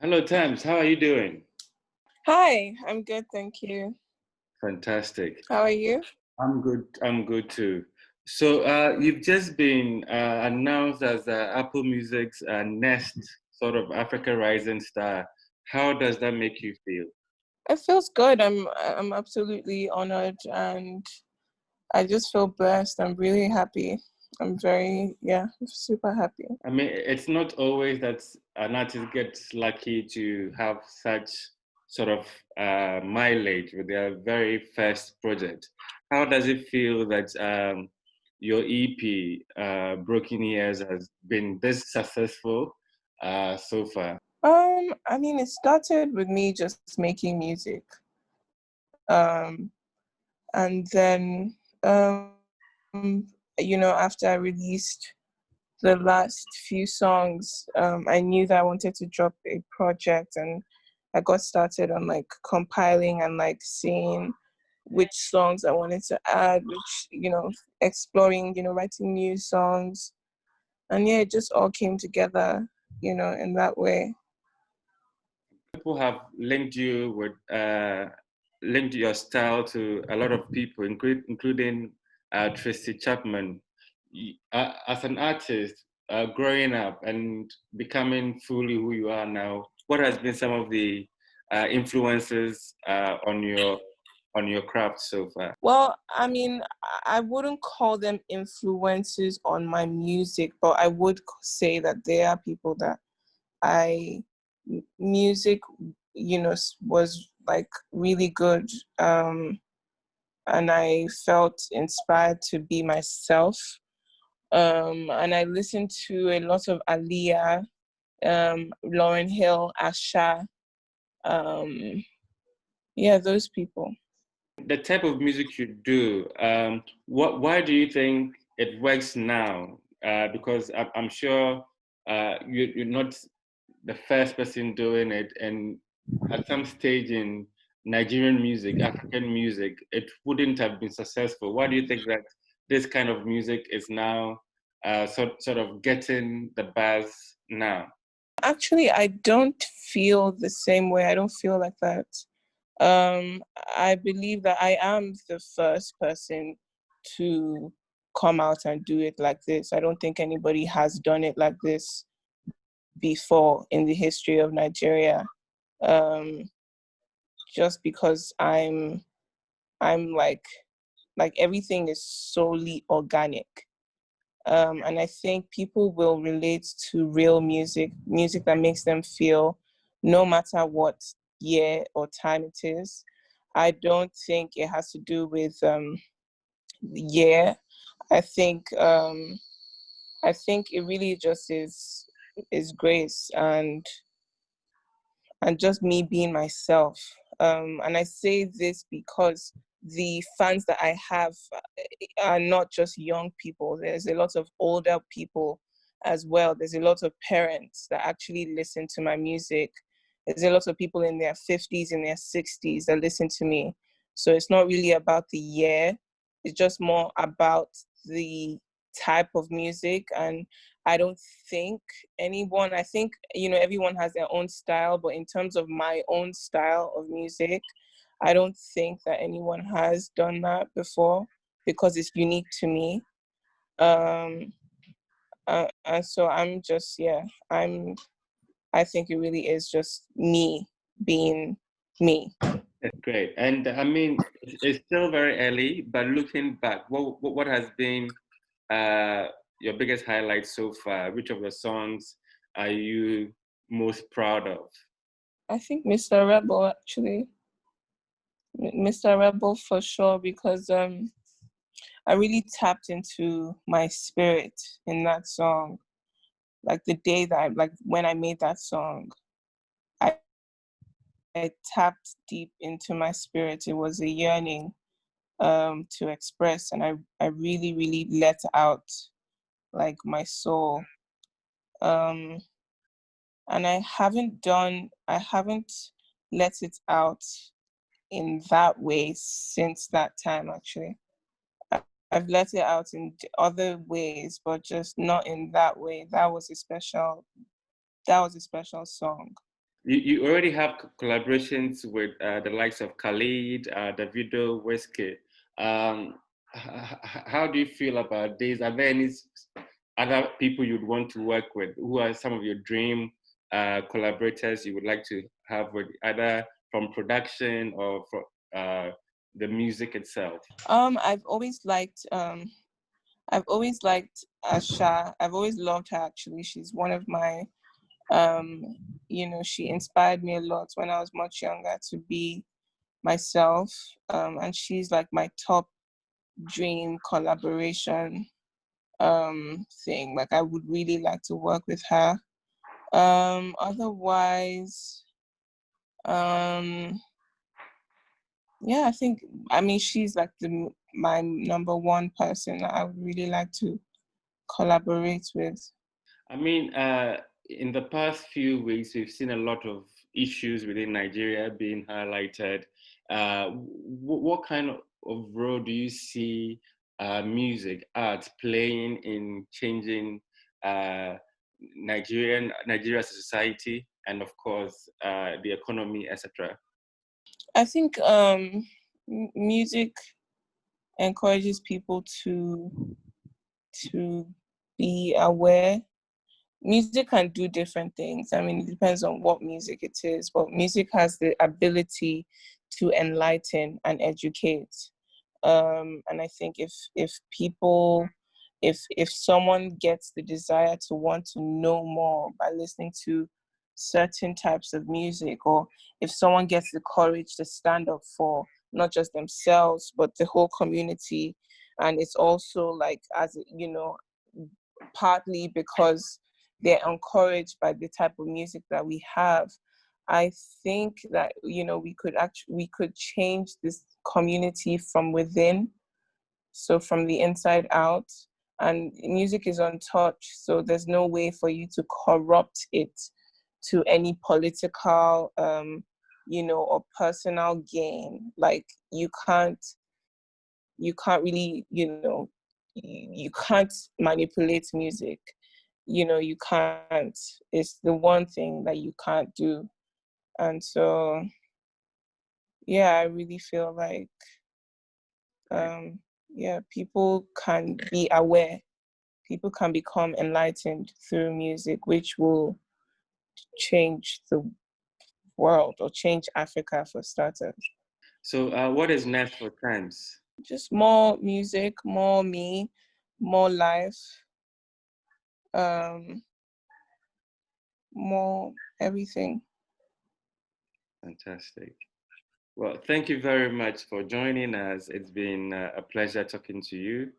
Hello, Tems. How are you doing? Hi, I'm good, thank you. Fantastic. How are you? I'm good. I'm good too. So, you've just been announced as Apple Music's next sort of Africa Rising Star. How does that make you feel? It feels good. I'm absolutely honored and I just feel blessed. I'm really happy. I'm super happy. I mean, it's not always that an artist gets lucky to have such sort of mileage with their very first project. How does it feel that your EP, Broken Years, has been this successful so far? I mean, it started with me just making music. Um, and then after I released the last few songs, I knew that I wanted to drop a project, and I got started on like compiling and like seeing which songs I wanted to add, which, exploring, writing new songs. And yeah, it just all came together, in that way. People have linked your style to a lot of people, including Tracy Chapman. As an artist, growing up and becoming fully who you are now, what has been some of the influences on your craft so far? Well, I mean, I wouldn't call them influences on my music, but I would say that they are people that I music, was like really good. And I felt inspired to be myself. And I listened to a lot of Aaliyah, Lauryn Hill, Asha, um, yeah, those people. The type of music you do, why do you think it works now? Because I'm sure you're not the first person doing it, and at some stage in Nigerian music, African music, it wouldn't have been successful. Why do you think that this kind of music is now sort of getting the buzz now? Actually, I don't feel the same way. I don't feel like that. I believe that I am the first person to come out and do it like this. I don't think anybody has done it like this before in the history of Nigeria. Um, just because I'm like everything is solely organic. And I think people will relate to real music that makes them feel no matter what year or time it is. I don't think it has to do with year. I think I think it really just is grace and just me being myself. And I say this because the fans that I have are not just young people. There's a lot of older people as well. There's a lot of parents that actually listen to my music. There's a lot of people in their 50s and their 60s that listen to me. So it's not really about the year. It's just more about the type of music. And I don't think I think, everyone has their own style, but in terms of my own style of music, I don't think that anyone has done that before because it's unique to me. Um, and so I think it really is just me being me. Great. And I mean, it's still very early, but looking back, what has been uh, your biggest highlight so far? Which of the songs are you most proud of? I think Mr. Rebel actually, Mr. Rebel for sure, because I really tapped into my spirit in that song. Like the day that like when I made that song, I, I tapped deep into my spirit. It was a yearning to express, and I really, really let out like my soul. Um, and I haven't let it out in that way since that time actually. I've let it out in other ways, but just not in that way. That was a special song. You already have collaborations with the likes of Khalid, Davido, Whiskey. How do you feel about this? Are there any other people you'd want to work with? Who are some of your dream collaborators you would like to have with, either from production or from the music itself? I've always liked Asha. I've always loved her actually. She's one of my she inspired me a lot when I was much younger to be myself. And she's like my top dream collaboration thing. Like I would really like to work with her. Otherwise, yeah, I mean she's like my number one person that I would really like to collaborate with. I mean, in the past few weeks, we've seen a lot of issues within Nigeria being highlighted. What kind of role do you see music, art playing in changing Nigeria society, and of course the economy, etc.? I think music encourages people to be aware. Music can do different things. I mean, it depends on what music it is, but music has the ability to enlighten and educate. And I think if someone gets the desire to want to know more by listening to certain types of music, or if someone gets the courage to stand up for not just themselves but the whole community, and it's also like, as partly because they're encouraged by the type of music that we have, I think that we could change this community from within, so from the inside out. And music is untouched, so there's no way for you to corrupt it to any political or personal gain. Like you can't really, you can't manipulate music. You can't. It's the one thing that you can't do. And so, yeah, I really feel like, people can be aware. People can become enlightened through music, which will change the world or change Africa for starters. So, what is next for Tems? Just more music, more me, more life, um, more everything. Fantastic. Well, thank you very much for joining us. It's been a pleasure talking to you.